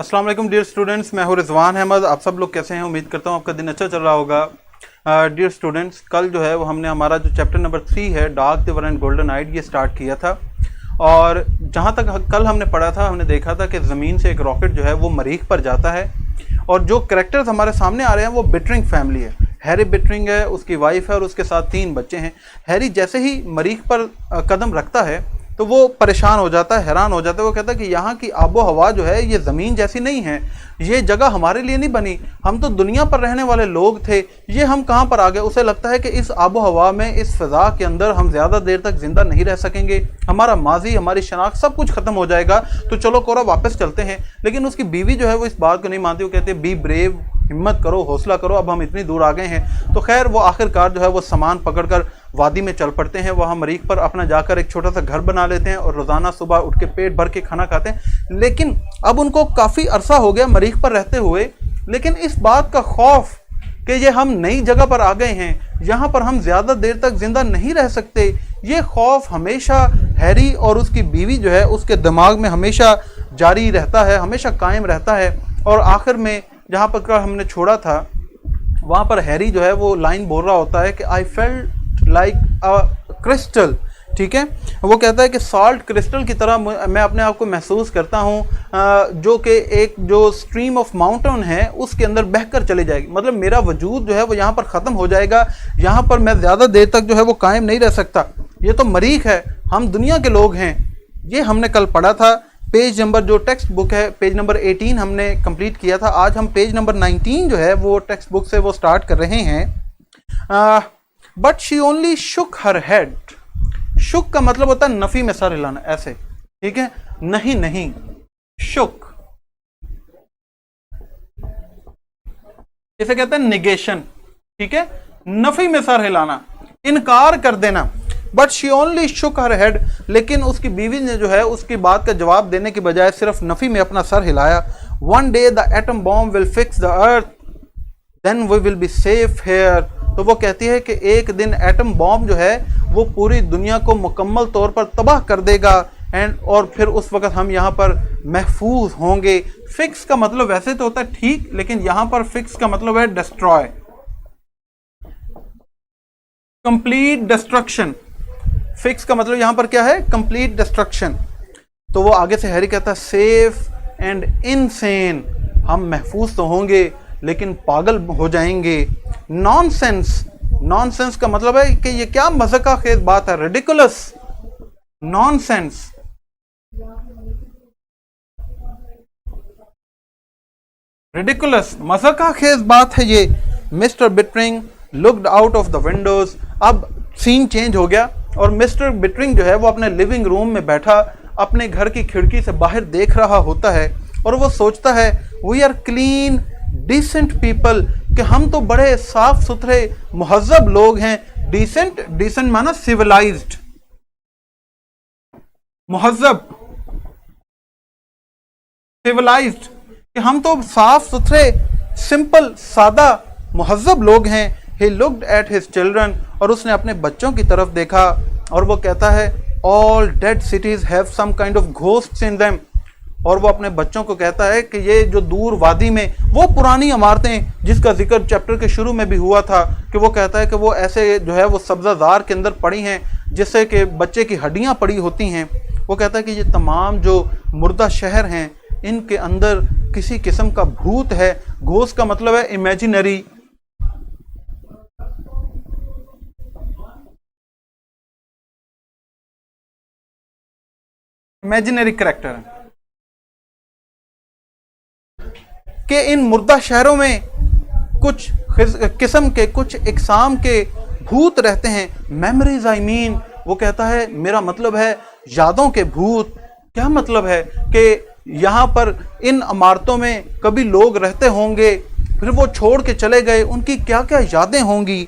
अस्सलाम वालेकुम dear students, मैं हूं रिजवान अहमद। आप सब लोग कैसे हैं? उम्मीद करता हूं आपका दिन अच्छा चल रहा होगा। डियर स्टूडेंट्स, कल जो है वो हमने हमारा जो चैप्टर नंबर 3 है डार्क रिवर एंड गोल्डन आइड ये स्टार्ट किया था। और जहां तक कल हमने पढ़ा था, हमने देखा था कि ज़मीन से एक रॉकेट जो है वो मरीख पर जाता है और जो कैरेक्टर्स हमारे सामने आ रहे हैं वो बिटरिंग फैमिली है। हैरी बिटरिंग है, उसकी वाइफ है और उसके साथ 3 बच्चे हैं। हैरी जैसे ही मरीख पर कदम रखता है तो वो परेशान हो जाता है, हैरान हो जाता है। वो कहता है कि यहाँ की आबो हवा जो है ये ज़मीन जैसी नहीं है, ये जगह हमारे लिए नहीं बनी, हम तो दुनिया पर रहने वाले लोग थे, ये हम कहाँ पर आ गए। उसे लगता है कि इस आबो हवा में, इस फ़िज़ा के अंदर हम ज़्यादा देर तक ज़िंदा नहीं रह सकेंगे, हमारा माजी, हमारी शनाख्त सब कुछ ख़त्म हो जाएगा, तो चलो कोरा वापस चलते हैं। लेकिन उसकी बीवी जो है वो इस बात को नहीं मानती। वो कहते हैं बी ब्रेव, हिम्मत करो, हौसला करो, अब हम इतनी दूर आ गए हैं। तो खैर वो आखिरकार जो है वो सामान पकड़कर वादी में चल पड़ते हैं। वहाँ मरीख पर अपना जाकर एक छोटा सा घर बना लेते हैं और रोज़ाना सुबह उठ के पेट भर के खाना खाते हैं। लेकिन अब उनको काफ़ी अरसा हो गया मरीख पर रहते हुए, लेकिन इस बात का खौफ कि ये हम नई जगह पर आ गए हैं, यहाँ पर हम ज़्यादा देर तक ज़िंदा नहीं रह सकते, ये खौफ हमेशा हैरी और उसकी बीवी जो है उसके दिमाग में हमेशा जारी रहता है, हमेशा कायम रहता है। और आखिर में जहाँ पर हमने छोड़ा था वहाँ पर हैरी जो है वो लाइन बोल रहा होता है कि I felt like a crystal. ठीक है, वो कहता है कि सॉल्ट क्रिस्टल की तरह मैं अपने आप को महसूस करता हूँ, जो कि एक जो स्ट्रीम ऑफ माउंटेन है उसके अंदर बहकर चली जाएगी। मतलब मेरा वजूद जो है वो यहाँ पर ख़त्म हो जाएगा, यहाँ पर मैं ज़्यादा देर तक जो है वो कायम नहीं रह सकता। ये तो मरीख है, हम दुनिया के लोग हैं। ये हमने कल पढ़ा था। पेज नंबर जो टेक्स्ट बुक है, पेज नंबर 18 हमने कंप्लीट किया था। आज हम पेज नंबर 19 जो है वो टेक्स्ट बुक से वो स्टार्ट कर रहे हैं। But she only shook her head. Shook का मतलब होता है नफी में सर हिलाना, ऐसे। ठीक है, नहीं नहीं, शुक इसे कहते हैं निगेशन। ठीक है, नफी में सर हिलाना, इनकार कर देना। But she only shook her head, लेकिन उसकी बीवी ने जो है उसकी बात का जवाब देने के बजाय सिर्फ नफी में अपना सर हिलाया। One day the atom bomb will fix the earth, then we will be safe here. तो वो कहती है कि एक दिन एटम बॉम्ब जो है वो पूरी दुनिया को मुकम्मल तौर पर तबाह कर देगा और फिर उस वक्त हम यहाँ पर महफूज होंगे। फिक्स का मतलब वैसे तो होता है ठीक, लेकिन यहाँ पर फिक्स का मतलब है डिस्ट्रॉय, कंप्लीट डिस्ट्रक्शन। फिक्स का मतलब यहां पर क्या है? Complete destruction. तो वो आगे से हैरी कहता है सेफ एंड इनसेन, हम महफूज तो होंगे लेकिन पागल हो जाएंगे। नॉनसेंस, नॉनसेंस का मतलब है कि ये क्या मज़ाक़ खेज बात है, रिडिकुलस, नॉनसेंस। रिडिकुलस, मज़ाक़ खेज बात है ये। Mister Bittering looked out of the windows. अब सीन चेंज हो गया और मिस्टर बिटरिंग जो है वो अपने लिविंग रूम में बैठा अपने घर की खिड़की से बाहर देख रहा होता है और वो सोचता है we are clean decent people, कि हम तो बड़े साफ सुथरे मुहज्जब लोग हैं। डिसेंट, डिसेंट माना सिविलाइज्ड, मुहज्जब, सिविलाइज्ड, कि हम तो साफ सुथरे, सिंपल, सादा, मुहज्जब लोग हैं। He looked at his children, और उसने अपने बच्चों की तरफ देखा और वो कहता है all dead cities have some kind of ghosts in them। और वो अपने बच्चों को कहता है कि ये जो दूर वादी में वो पुरानी इमारतें जिसका जिक्र चैप्टर के शुरू में भी हुआ था, कि वो कहता है कि वो ऐसे जो है वो सब्ज़ाज़ार के अंदर पड़ी हैं जिससे कि बच्चे की हड्डियां पड़ी होती हैं। वो कहता है कि ये तमाम जो मुर्दा शहर हैं इनके अंदर किसी किस्म का भूत है। घोस्ट का मतलब है इमेजिनरी, इमेजिनरी करेक्टर है, कि इन मुर्दा शहरों में कुछ किस्म के, कुछ इकसाम के भूत रहते हैं। मेमोरीज आई मीन, वो कहता है मेरा मतलब है यादों के भूत। क्या मतलब है? कि यहाँ पर इन इमारतों में कभी लोग रहते होंगे, फिर वो छोड़ के चले गए, उनकी क्या क्या यादें होंगी।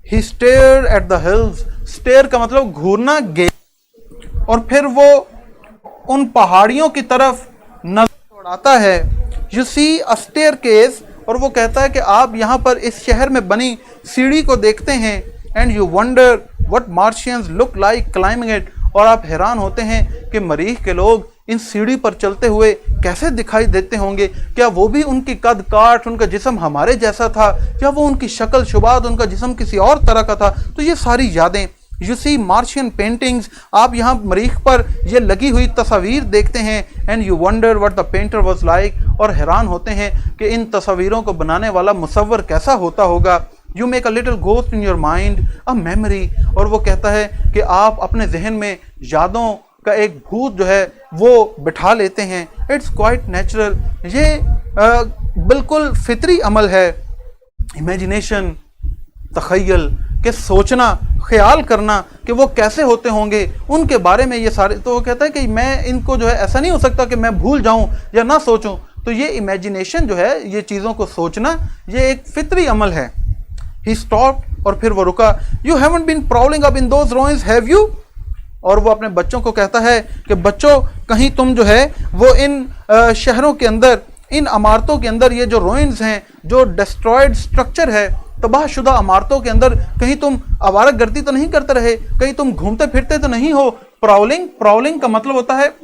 He stare at the hills, stare का मतलब घूरना, गे, और फिर वो उन पहाड़ियों की तरफ नजर दौड़ाता है। यू सी अ स्टेयरकेस, और वो कहता है कि आप यहाँ पर इस शहर में बनी सीढ़ी को देखते हैं। And you wonder what Martians look like climbing it, और आप हैरान होते हैं कि मरीख के लोग इन सीढ़ी पर चलते हुए कैसे दिखाई देते होंगे? क्या वो भी उनकी कद काठ, उनका जिस्म हमारे जैसा था, या वो उनकी शक्ल शुबात, उनका जिस्म किसी और तरह का था? तो ये सारी यादें, यू सी मार्शियन पेंटिंग्स, आप यहाँ मरीख पर ये लगी हुई तस्वीर देखते हैं, and you wonder what the painter was like, और हैरान होते हैं कि इन तस्वीरों को बनाने वाला मुसव्वर कैसा होता होगा। You make a little ghost in your mind a memory, और वो कहता है कि आप अपने जहन में यादों का एक भूत जो है वो बिठा लेते हैं। इट्स क्वाइट नेचुरल, ये बिल्कुल फितरी अमल है। इमेजिनेशन, तखय्युल, के सोचना, ख्याल करना कि वो कैसे होते होंगे, उनके बारे में ये सारे। तो वो कहता है कि मैं इनको जो है, ऐसा नहीं हो सकता कि मैं भूल जाऊं या ना सोचूं। तो ये इमेजिनेशन जो है, ये चीज़ों को सोचना, ये एक फितरी अमल है। ही स्टॉप्ड, और फिर वो रुका। You haven't been prowling up in those ruins have you? और वो अपने बच्चों को कहता है कि बच्चों, कहीं तुम जो है वो इन शहरों के अंदर, इन इमारतों के अंदर, ये जो रुइंस हैं, जो डिस्ट्रॉयड स्ट्रक्चर है, तबाहशुदा इमारतों के अंदर कहीं तुम आवारागर्दी तो नहीं करते रहे? कहीं तुम घूमते फिरते तो नहीं हो? प्राउलिंग, प्राउलिंग का मतलब होता है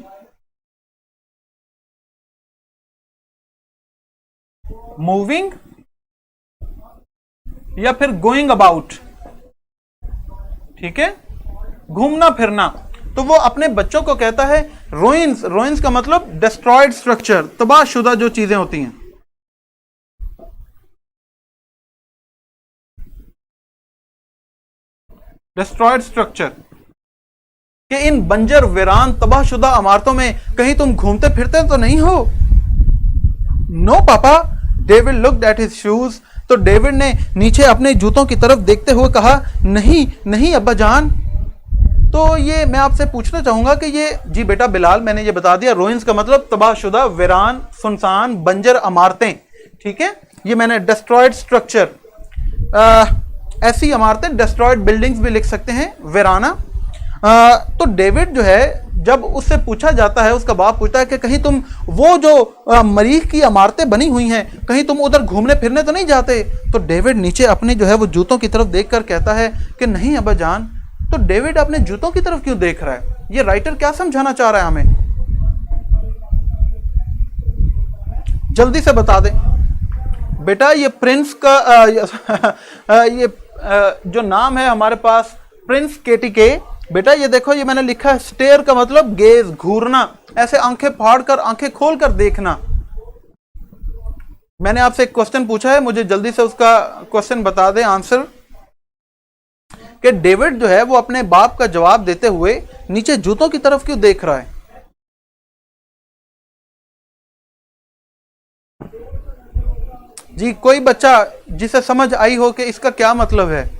मूविंग या फिर गोइंग अबाउट, ठीक है, घूमना फिरना। तो वो अपने बच्चों को कहता है रुइंस, रुइंस का मतलब डिस्ट्रॉयड स्ट्रक्चर, तबाहशुदा जो चीजें होती हैं। डिस्ट्रॉयड स्ट्रक्चर, कि इन बंजर वीरान तबाहशुदा इमारतों में कहीं तुम घूमते फिरते तो नहीं हो? नो पापा। David looked at his shoes, तो डेविड ने नीचे अपने जूतों की तरफ देखते हुए कहा, नहीं नहीं अब्बा जान। तो ये मैं आपसे पूछना चाहूंगा कि ये, जी बेटा बिलाल, मैंने ये बता दिया, रुइंस का मतलब तबाहशुदा, वीरान, सुनसान, बंजर इमारतें, ठीक है। ये मैंने डिस्ट्रॉयड स्ट्रक्चर, ऐसी इमारतें, डिस्ट्रॉयड बिल्डिंग्स भी लिख सकते हैं, वीराना। तो डेविड जो है, जब उससे पूछा जाता है, उसका बाप पूछता है कि कहीं तुम वो जो मरीख की इमारतें बनी हुई हैं, कहीं तुम उधर घूमने फिरने तो नहीं जाते? तो डेविड नीचे अपने जो है वो जूतों की तरफ देखकर कहता है कि नहीं अब्बा जान। तो डेविड अपने जूतों की तरफ क्यों देख रहा है? ये राइटर क्या समझाना चाह रहा है हमें? जल्दी से बता दें बेटा। ये प्रिंस का ये जो नाम है हमारे पास, प्रिंस केटीके। बेटा ये देखो, ये मैंने लिखा है स्टेयर का मतलब गेज, घूरना, ऐसे आंखें फाड़ कर, आंखें खोल कर देखना। मैंने आपसे एक क्वेश्चन पूछा है, मुझे जल्दी से उसका क्वेश्चन बता दें, आंसर। कि डेविड जो है वो अपने बाप का जवाब देते हुए नीचे जूतों की तरफ क्यों देख रहा है? जी कोई बच्चा जिसे समझ आई हो कि इसका क्या मतलब है?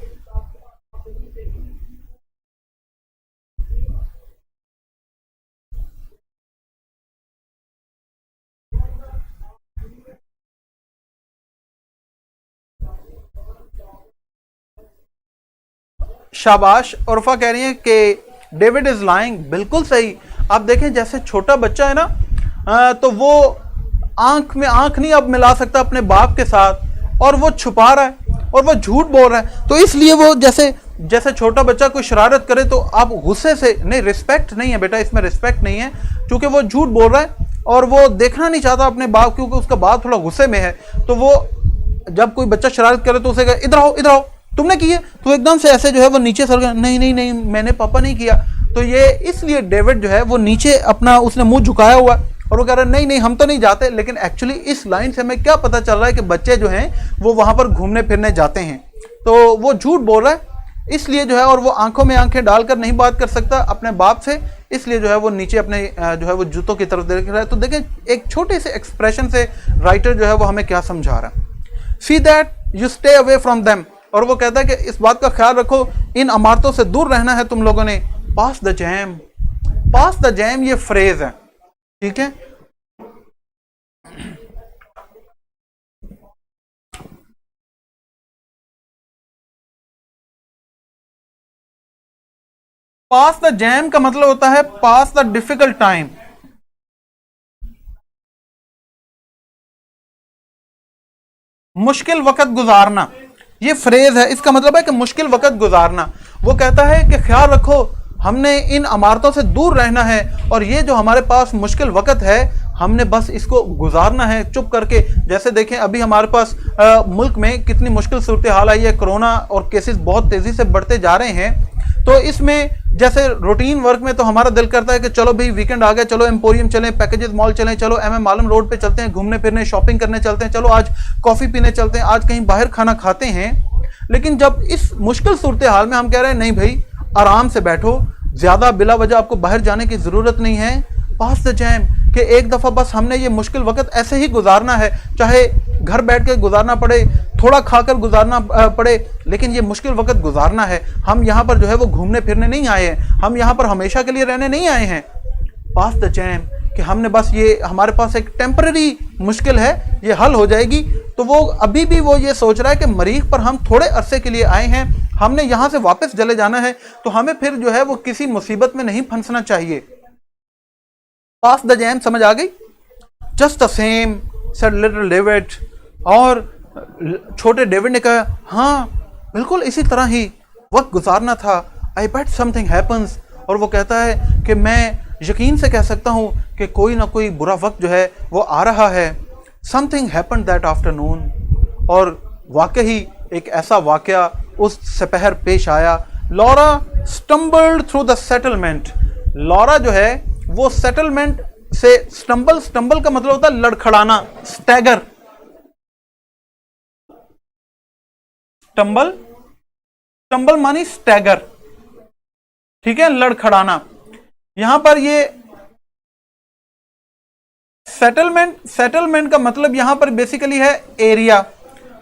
शाबाश। उर्फा कह रही है कि डेविड इज लाइंग। बिल्कुल सही। आप देखें, जैसे छोटा बच्चा है ना, तो वो आंख में आंख नहीं अब मिला सकता अपने बाप के साथ, और वो छुपा रहा है और वो झूठ बोल रहा है। तो इसलिए वो जैसे जैसे छोटा बच्चा कोई शरारत करे तो आप गुस्से से, नहीं, रिस्पेक्ट नहीं है बेटा, इसमें रिस्पेक्ट नहीं है, क्योंकि वो झूठ बोल रहा है और वो देखना नहीं चाहता अपने बाप, क्योंकि उसका बाप थोड़ा गुस्से में है। तो वो जब कोई बच्चा शरारत करे तो उसे कहे इधर आओ, इधर आओ, तुमने की है? तो एकदम से ऐसे जो है वो नीचे सर गया, नहीं नहीं नहीं मैंने पापा नहीं किया। तो ये इसलिए डेविड जो है वो नीचे अपना, उसने मुंह झुकाया हुआ और वो कह रहा है नहीं नहीं हम तो नहीं जाते। लेकिन एक्चुअली इस लाइन से हमें क्या पता चल रहा है कि बच्चे जो हैं वो वहां पर घूमने फिरने जाते हैं। तो वो झूठ बोल रहा है इसलिए जो है, और वो आंखों में आंखें डालकर नहीं बात कर सकता अपने बाप से, इसलिए जो है वो नीचे अपने जो है वो जूतों की तरफ देख रहा है। तो देखें एक छोटे से एक्सप्रेशन से राइटर जो है वो हमें क्या समझा रहा है। See that you stay away from them, और वो कहता है कि इस बात का ख्याल रखो, इन इमारतों से दूर रहना है तुम लोगों ने। Pass the jam, pass the jam ये फ्रेज है, ठीक है। पास द जैम का मतलब होता है पास द डिफिकल्ट टाइम। मुश्किल वक्त गुजारना, ये फ्रेज है, इसका मतलब है कि मुश्किल वक्त गुजारना। वो कहता है कि ख्याल रखो हमने इन इमारतों से दूर रहना है और ये जो हमारे पास मुश्किल वक्त है हमने बस इसको गुजारना है चुप करके। जैसे देखें अभी हमारे पास मुल्क में कितनी मुश्किल सूरत हाल आई है, कोरोना और केसेस बहुत तेजी से बढ़ते जा रहे हैं। तो इसमें जैसे रूटीन वर्क में तो हमारा दिल करता है कि चलो भाई वीकेंड आ गया, चलो एम्पोरियम चलें, पैकेजेस मॉल चलें, चलो MM आलम रोड पे चलते हैं, घूमने फिरने शॉपिंग करने चलते हैं, चलो आज कॉफी पीने चलते हैं, आज कहीं बाहर खाना खाते हैं। लेकिन जब इस मुश्किल सूरत हाल में हम कह रहे हैं नहीं भाई आराम से बैठो, ज्यादा बिला वजह आपको बाहर जाने की जरूरत नहीं है, पास द जैम कि एक दफा बस हमने ये मुश्किल वक्त ऐसे ही गुजारना है, चाहे घर बैठ के गुजारना पड़े, थोड़ा खाकर गुजारना पड़े, लेकिन ये मुश्किल वक्त गुजारना है। हम यहाँ पर जो है वो घूमने फिरने नहीं आए हैं, हम यहाँ पर हमेशा के लिए रहने नहीं आए हैं। पास द जैम कि हमने बस ये हमारे पास एक टेम्पररी मुश्किल है, ये हल हो जाएगी। तो वो अभी भी वो ये सोच रहा है कि मरीख पर हम थोड़े अरसे के लिए आए हैं, हमने यहाँ से वापस चले जाना है, तो हमें फिर जो है वो किसी मुसीबत में नहीं फंसना चाहिए। पास द जैम समझ आ गई? Just the same said little David, और छोटे डेविड ने कहा हाँ बिल्कुल इसी तरह ही वक्त गुजारना था। आई बेट समथिंग हैपन्स, और वो कहता है कि मैं यकीन से कह सकता हूँ कि कोई ना कोई बुरा वक्त जो है वो आ रहा है। समथिंग हैपेंड दैट आफ्टरनून, और वाकई एक ऐसा वाकया उस सपहर पेश आया। Laura stumbled through the settlement. Laura जो है वो सेटलमेंट से स्टम्बल का मतलब होता है लड़खड़ाना, स्टैगर। स्टम्बल मानी स्टैगर, ठीक है, लड़खड़ाना। यहां पर ये सेटलमेंट का मतलब यहां पर बेसिकली है एरिया,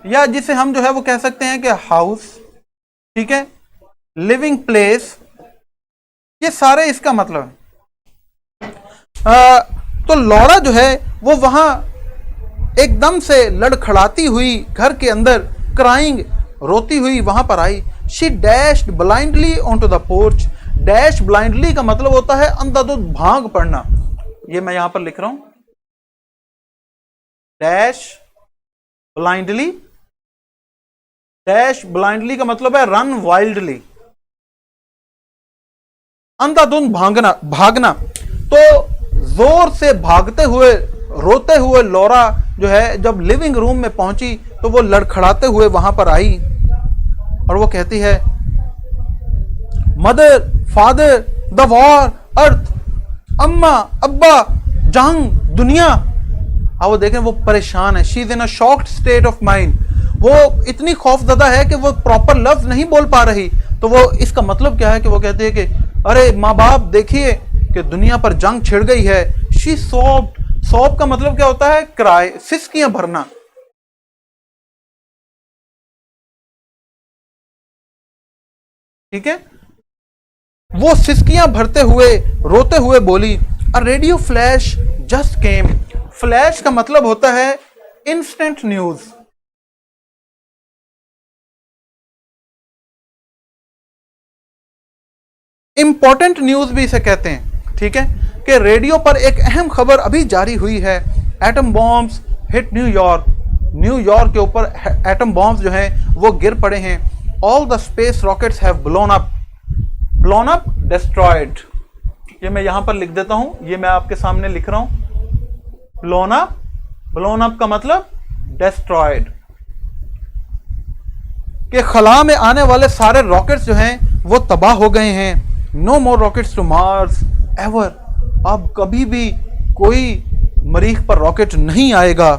या जिसे हम जो है वो कह सकते हैं कि हाउस, ठीक है, लिविंग प्लेस, ये सारे इसका मतलब है। तो लॉरा जो है वो वहां एकदम से लड़खड़ाती हुई घर के अंदर, क्राइंग, रोती हुई वहां पर आई। She dashed blindly on to the porch. Dash blindly का मतलब होता है अंधाधुंध भाग पड़ना, ये मैं यहां पर लिख रहा हूं, डैश ब्लाइंडली का मतलब है रन वाइल्डली, अंधाधुंध भागना। तो जोर से भागते हुए, रोते हुए लॉरा जो है जब लिविंग रूम में पहुंची तो वो लड़खड़ाते हुए वहां पर आई और वो कहती है मदर, फादर, द वॉर, अर्थ, अम्मा, अब्बा, जंग, दुनिया। वो देखें वो परेशान है। She is in a shocked state of mind. वो इतनी खौफजदा है कि वो प्रॉपर लफ्ज नहीं बोल पा रही। तो वो इसका मतलब क्या है कि वो कहती है कि अरे माँ बाप देखिए कि दुनिया पर जंग छिड़ गई है। शी सॉब का मतलब क्या होता है? क्राई, सिसकियां भरना। ठीक है, वो सिसकियां भरते हुए, रोते हुए बोली a radio flash just came. Flash का मतलब होता है इंस्टेंट न्यूज। इंपॉर्टेंट न्यूज भी इसे कहते हैं। ठीक है, कि रेडियो पर एक अहम खबर अभी जारी हुई है। Atom bombs hit New York. New York के ऊपर एटम बॉम्ब्स जो हैं वो गिर पड़े हैं। All the space rockets have blown up, destroyed. ये मैं यहां पर लिख देता हूं, ये मैं आपके सामने लिख रहा हूं। ब्लोन अप का मतलब डिस्ट्रॉयड, कि खला में आने वाले सारे रॉकेट्स जो हैं वो तबाह हो गए हैं। No more rockets to Mars ever. अब कभी भी कोई मरीख पर रॉकेट नहीं आएगा।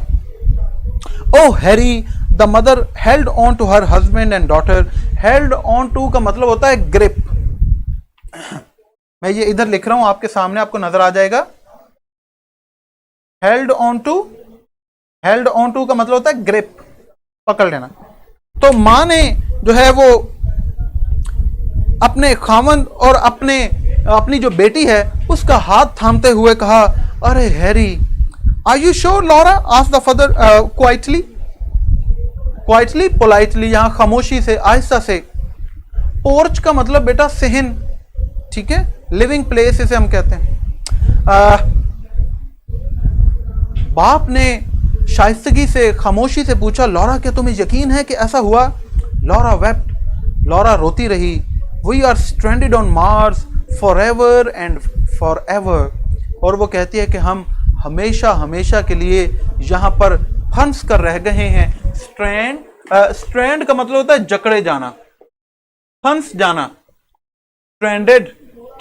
Oh Harry, the mother held on to her husband and daughter. Held on to का मतलब होता है ग्रिप। मैं ये इधर लिख रहा हूं आपके सामने, आपको नजर आ जाएगा। हेल्ड ऑन टू का मतलब होता है ग्रिप, पकड़ लेना। तो मां ने जो है वो अपने खामन और अपनी जो बेटी है उसका हाथ थामते हुए कहा, अरे Harry, are you sure Laura? Asked the father quietly, politely, यहां खामोशी से, आहिस्ता से। पोर्च का मतलब बेटा सहन, ठीक है, लिविंग प्लेस इसे हम कहते हैं। बाप ने शाइस्तगी से, खामोशी से पूछा, लॉरा क्या तुम्हें यकीन है कि ऐसा हुआ? लॉरा वेप्ट, लॉरा रोती रही। We are stranded on Mars forever and forever। और वो कहती है कि हम हमेशा हमेशा के लिए यहाँ पर फंस कर रह गए हैं। स्ट्रैंड का मतलब होता है जकड़े जाना, फंस जाना, स्ट्रैंडेड,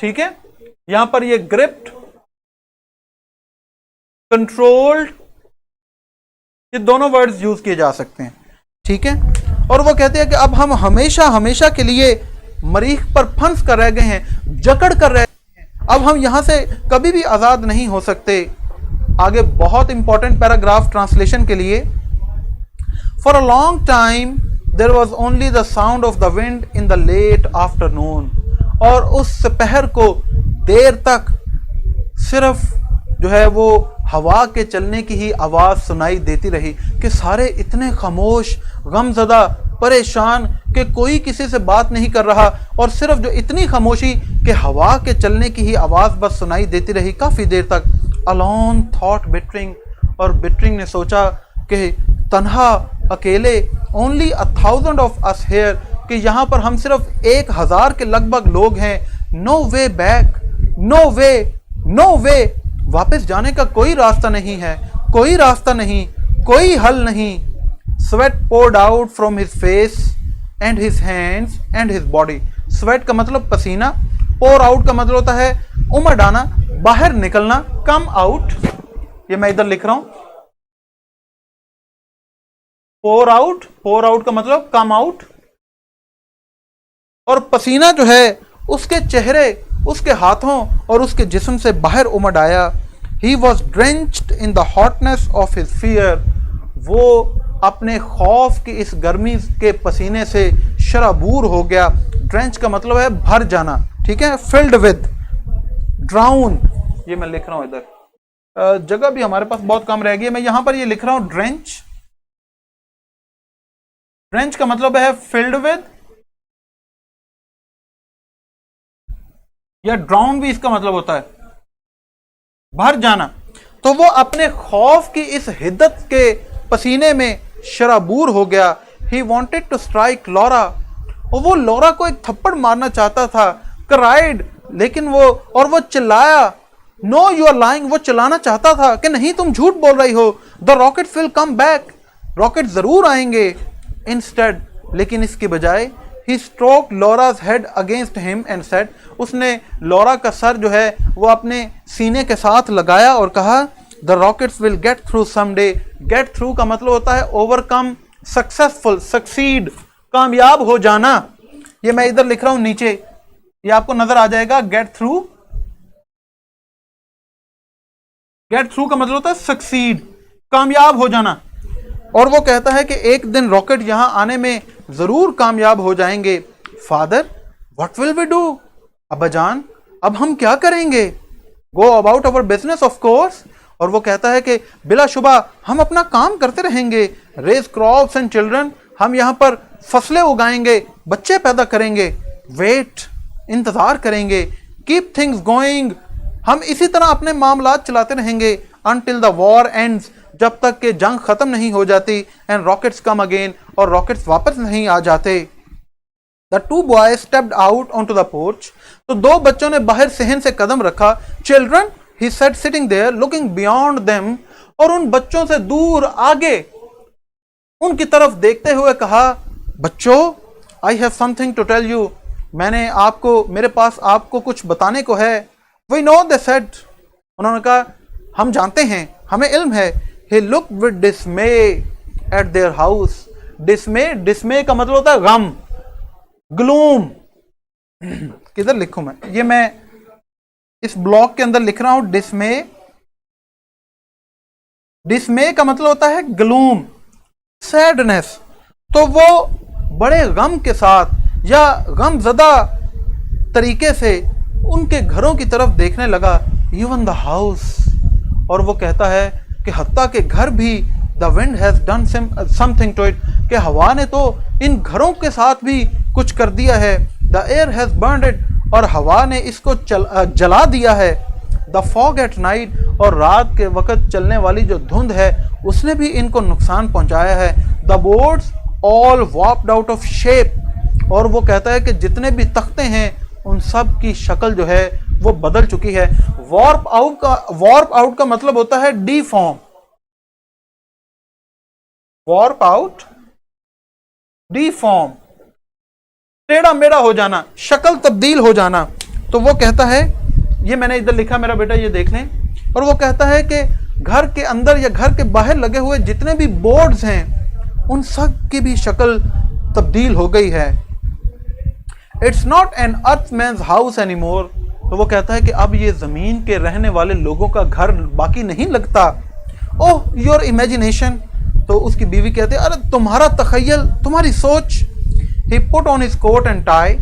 ठीक है। यहां पर ये ग्रिप्ड, कंट्रोल्ड, ये दोनों वर्ड्स यूज किए जा सकते हैं, ठीक है। और वो कहते हैं कि अब हम हमेशा हमेशा के लिए मरीख पर फंस कर रह गए हैं, जकड़ कर रह गए हैं, अब हम यहां से कभी भी आजाद नहीं हो सकते। आगे बहुत इंपॉर्टेंट पैराग्राफ ट्रांसलेशन के लिए। For a long time there was only the sound of the wind in the late afternoon. और उस दोपहर को देर तक सिर्फ जो है वो हवा के चलने की ही आवाज़ सुनाई देती रही कि सारे इतने खामोश, गमज़दा, परेशान कि कोई किसी से बात नहीं कर रहा, और सिर्फ जो इतनी खामोशी कि हवा के चलने की ही आवाज़ बस सुनाई देती रही काफ़ी देर तक। अलोन थॉट बिटरिंग, और बिटरिंग ने सोचा कि तन्हा, अकेले, ओनली 1000 ऑफ अस हेयर, कि यहाँ पर हम सिर्फ 1000 के लगभग लोग हैं। नो वे बैक, नो वे, नो वे, वापस जाने का कोई रास्ता नहीं है, कोई रास्ता नहीं, कोई हल नहीं। Sweat poured out from his face and his hands and his body। Sweat का मतलब पसीना, pour out का मतलब होता है उमड़ आना, बाहर निकलना, come out। ये मैं इधर लिख रहा हूं, pour out का मतलब come out। और पसीना जो है उसके चेहरे, उसके हाथों और उसके जिस्म से बाहर उमड़ आया। He was drenched in the hotness of his fear। वो अपने खौफ की इस गर्मी के पसीने से शराबूर हो गया। ड्रेंच का मतलब है भर जाना, ठीक है। filled with, drown, ये मैं लिख रहा हूं इधर, जगह भी हमारे पास बहुत कम रह गई है, मैं यहां पर ये लिख रहा हूं ड्रेंच। ड्रेंच का मतलब है filled with, या ड्राउन भी इसका मतलब होता है भर जाना। तो वो अपने खौफ की इस हिद्दत के पसीने में शराबूर हो गया। He wanted to strike Laura, और वो लॉरा को एक थप्पड़ मारना चाहता था। क्राइड, लेकिन वो चिल्लाया। नो यू आर लाइंग, वो चिल्लाना चाहता था कि नहीं तुम झूठ बोल रही हो। The rockets will come back, rocket जरूर आएंगे। इंस्टेड, लेकिन इसके बजाय, he stroked Laura's head against him and said, उसने लॉरा का सर जो है वो अपने सीने के साथ लगाया और कहा, the rockets will get through someday। get through का मतलब होता है overcome, successful, succeed, कामयाब हो जाना। ये मैं इधर लिख रहा हूं नीचे, ये आपको नजर आ जाएगा। get through का मतलब होता है succeed, कामयाब हो जाना। और वो कहता है कि एक दिन रॉकेट यहां आने में जरूर कामयाब हो जाएंगे। Father, what will we do? अब्बाजान, अब हम क्या करेंगे? Go about our business of course. और वो कहता है कि बिलाशुबा हम अपना काम करते रहेंगे। रेज क्रॉप्स एंड चिल्ड्रन, हम यहाँ पर फसलें उगाएंगे, बच्चे पैदा करेंगे। वेट, इंतजार करेंगे। कीप थिंग्स गोइंग, हम इसी तरह अपने मामलात चलाते रहेंगे। अनटिल द वॉर एंड्स, जब तक कि जंग खत्म नहीं हो जाती। एंड रॉकेट्स कम अगेन, और रॉकेट्स वापस नहीं आ जाते। The two boys stepped out on to the porch, तो दो बच्चों ने बाहर सहन से कदम रखा। Children, he said sitting there looking beyond them, और उन बच्चों से दूर आगे उनकी तरफ देखते हुए कहा, बच्चों, I have something to tell you, मेरे पास आपको कुछ बताने को है। वी नो, दे सेड, उन्होंने कहा हम जानते हैं, हमें इल्म है। He looked with dismay at their house। dismay का मतलब होता है गम, gloom। किधर लिखूं मैं? ये मैं इस ब्लॉक के अंदर लिख रहा हूं dismay का मतलब होता है gloom, sadness। तो वो बड़े गम के साथ या गमज़दा तरीके से उनके घरों की तरफ देखने लगा। Even the house, और वो कहता है कि हत्ता के घर भी, the wind has done something to it, कि हवा ने तो इन घरों के साथ भी कुछ कर दिया है। The air has burned it, और हवा ने इसको जला दिया है। द फॉग एट नाइट, और रात के वक्त चलने वाली जो धुंध है उसने भी इनको नुकसान पहुंचाया है। The boards all warped out of shape, और वो कहता है कि जितने भी तख्ते हैं उन सब की शक्ल जो है वो बदल चुकी है। वॉर्प आउट का मतलब होता है डीफॉर्म। वॉर्प आउट, डीफॉर्म, टेढ़ा मेढ़ा हो जाना, शक्ल तब्दील हो जाना। तो वो कहता है, ये मैंने इधर लिखा मेरा बेटा, ये देख लें। और वो कहता है कि घर के अंदर या घर के बाहर लगे हुए जितने भी बोर्ड्स हैं उन सब की भी शक्ल तब्दील हो गई है। It's not an earthman's house anymore. तो वो कहता है कि अब ये जमीन के रहने वाले लोगों का घर बाकी नहीं लगता। ओह योर इमेजिनेशन। तो उसकी बीवी कहती है, अरे तुम्हारा तखयल, तुम्हारी सोच। He put on his coat and tie.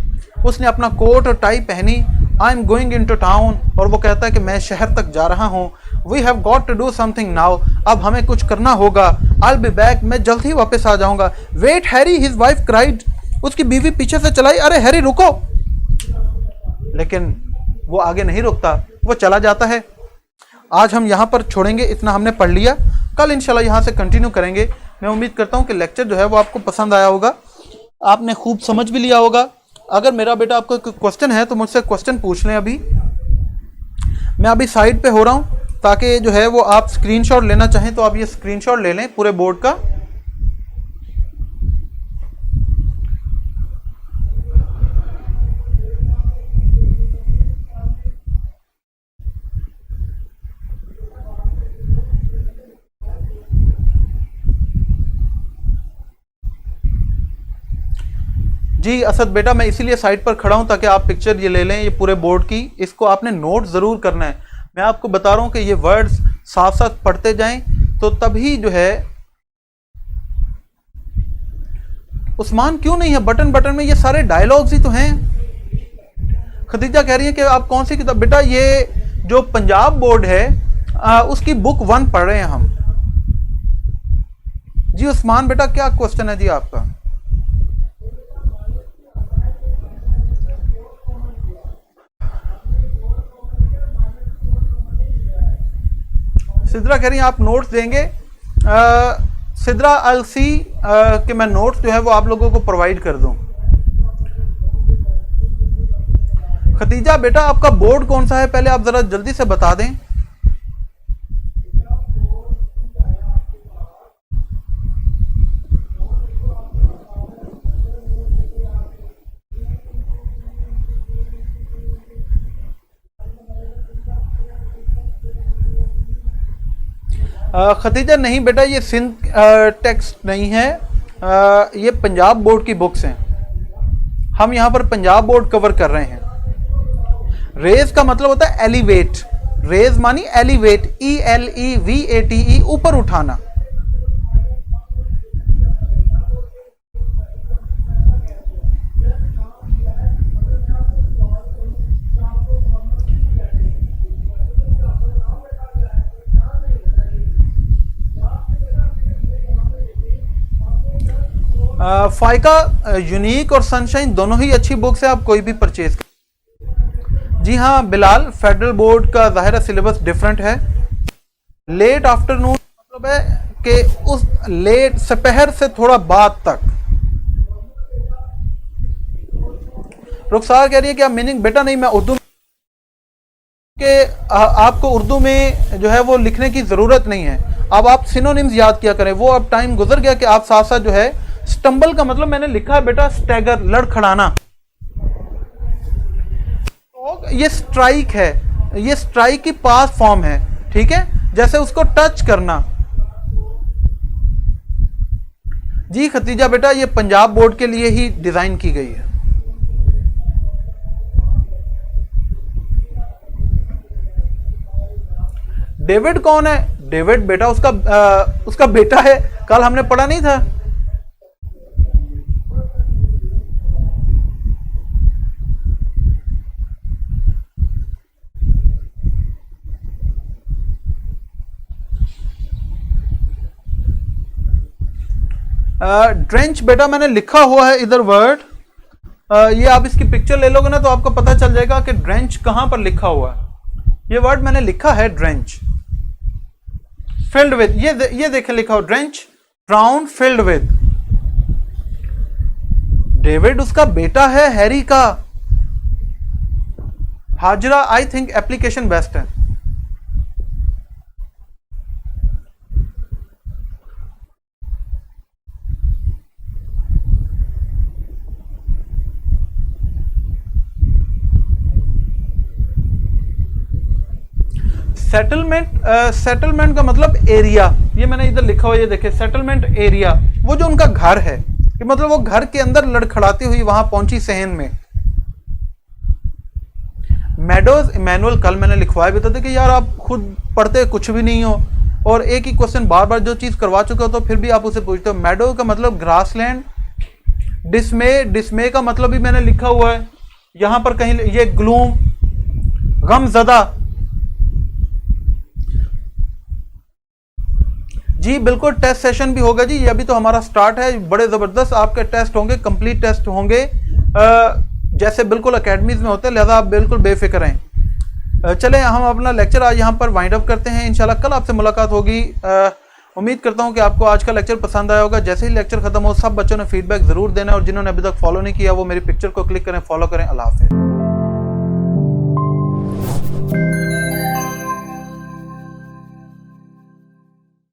उसने अपना कोट और टाई पहनी। I am going into town. और वो कहता है कि मैं शहर तक जा रहा हूँ। We have got to do something now. अब हमें कुछ करना होगा। I will be back. मैं जल्द ही वापस आ जाऊंगा। Wait Harry, his wife cried. उसकी बीवी पीछे से चलाई, अरे हैरी रुको। लेकिन वो आगे नहीं रुकता, वो चला जाता है। आज हम यहाँ पर छोड़ेंगे, इतना हमने पढ़ लिया। कल इंशाल्लाह यहाँ से कंटिन्यू करेंगे। मैं उम्मीद करता हूँ कि लेक्चर जो है वो आपको पसंद आया होगा, आपने खूब समझ भी लिया होगा। अगर मेरा बेटा आपको कोई क्वेश्चन है तो मुझसे क्वेश्चन पूछ लें। अभी मैं अभी साइड पे हो रहा हूँ, ताकि जो है वो आप स्क्रीनशॉट लेना चाहें तो आप ये स्क्रीनशॉट ले लें पूरे बोर्ड का। जी असद बेटा, मैं इसीलिए साइड पर खड़ा हूं ताकि आप पिक्चर ये ले लें, ये पूरे बोर्ड की। इसको आपने नोट जरूर करना है। मैं आपको बता रहा हूं कि ये वर्ड्स साथ साथ पढ़ते जाएं तो तभी जो है। उस्मान क्यों नहीं है बटन बटन में? ये सारे डायलॉग्स ही तो हैं। खदीजा कह रही है कि आप कौन सी किताब? बेटा ये जो पंजाब बोर्ड है उसकी बुक 1 पढ़ रहे हैं हम। जी उस्मान बेटा, क्या क्वेश्चन है जी आपका? सिद्रा कह रही हैं आप नोट्स देंगे। सिद्रा आई सी कि मैं नोट्स जो है वो आप लोगों को प्रोवाइड कर दूं। खतीजा बेटा आपका बोर्ड कौन सा है, पहले आप जरा जल्दी से बता दें। खतीजा नहीं बेटा, ये सिंध टेक्स्ट नहीं है, ये पंजाब बोर्ड की बुक्स हैं। हम यहाँ पर पंजाब बोर्ड कवर कर रहे हैं। रेज का मतलब होता है एलिवेट। रेज मानी एलिवेट, ELEVATE, ऊपर उठाना। फाइका यूनिक और सनशाइन दोनों ही अच्छी बुक्स है, आप कोई भी परचेज कर। जी हाँ बिलाल, फेडरल बोर्ड का ज़ाहिर सिलेबस डिफरेंट है। लेट आफ्टरनून मतलब है कि उस लेट सपहर से थोड़ा बाद तक। रुखसार कह रही है कि आप मीनिंग बेटा नहीं, मैं उर्दू के आपको उर्दू में जो है वो लिखने की ज़रूरत नहीं है। अब आप सिनोनिम्स याद किया करें, वो अब टाइम गुजर गया कि आप साथ साथ जो है। स्टम्बल का मतलब मैंने लिखा है बेटा स्टैगर, लड़खड़ाना। तो ये स्ट्राइक है, ये स्ट्राइक की पास्ट फॉर्म है, ठीक है, जैसे उसको टच करना। जी खतीजा बेटा, ये पंजाब बोर्ड के लिए ही डिजाइन की गई है। डेविड कौन है? डेविड बेटा उसका बेटा है, कल हमने पढ़ा नहीं था। ड्रेंच बेटा मैंने लिखा हुआ है इधर वर्ड। ये आप इसकी पिक्चर ले लोगे ना तो आपको पता चल जाएगा कि ड्रेंच कहां पर लिखा हुआ है। ये वर्ड मैंने लिखा है ड्रेंच, फिल्ड विद। ये देखें लिखा हो drench, ground filled with. David उसका बेटा है हैरी का। हाजरा आई थिंक एप्लीकेशन बेस्ट है। सेटलमेंट का मतलब एरिया, ये मैंने इधर लिखा हुआ है, ये देखिए सेटलमेंट एरिया, वो जो उनका घर है, कि मतलब वो घर के अंदर लड़खड़ाती हुई वहां पहुंची सहन में। मेडोज इमैनुअल, कल मैंने लिखवाया भी था कि यार आप खुद पढ़ते कुछ भी नहीं हो और एक ही क्वेश्चन बार बार जो चीज करवा चुके हो तो फिर भी आप उसे पूछते हो। मेडो का मतलब ग्रासलैंड, डिस्मे का मतलब भी मैंने लिखा हुआ है यहां पर कहीं, ये ग्लूम, गमज़दा। जी बिल्कुल, टेस्ट सेशन भी होगा जी, ये अभी तो हमारा स्टार्ट है, बड़े ज़बरदस्त आपके टेस्ट होंगे, कंप्लीट टेस्ट होंगे जैसे बिल्कुल एकेडमीज में होते हैं, लिहाजा आप बिल्कुल बेफिक्र हैं। चलें हम अपना लेक्चर आज यहाँ पर वाइंड अप करते हैं, इंशाल्लाह कल आपसे मुलाकात होगी। उम्मीद करता हूँ कि आपको आज का लेक्चर पसंद आया होगा। जैसे ही लेक्चर खत्म हो सब बच्चों ने फीडबैक ज़रूर देना, और जिन्होंने अभी तक फॉलो नहीं किया वो मेरी पिक्चर को क्लिक करें, फॉलो करें। अल्लाह हाफ़िज़।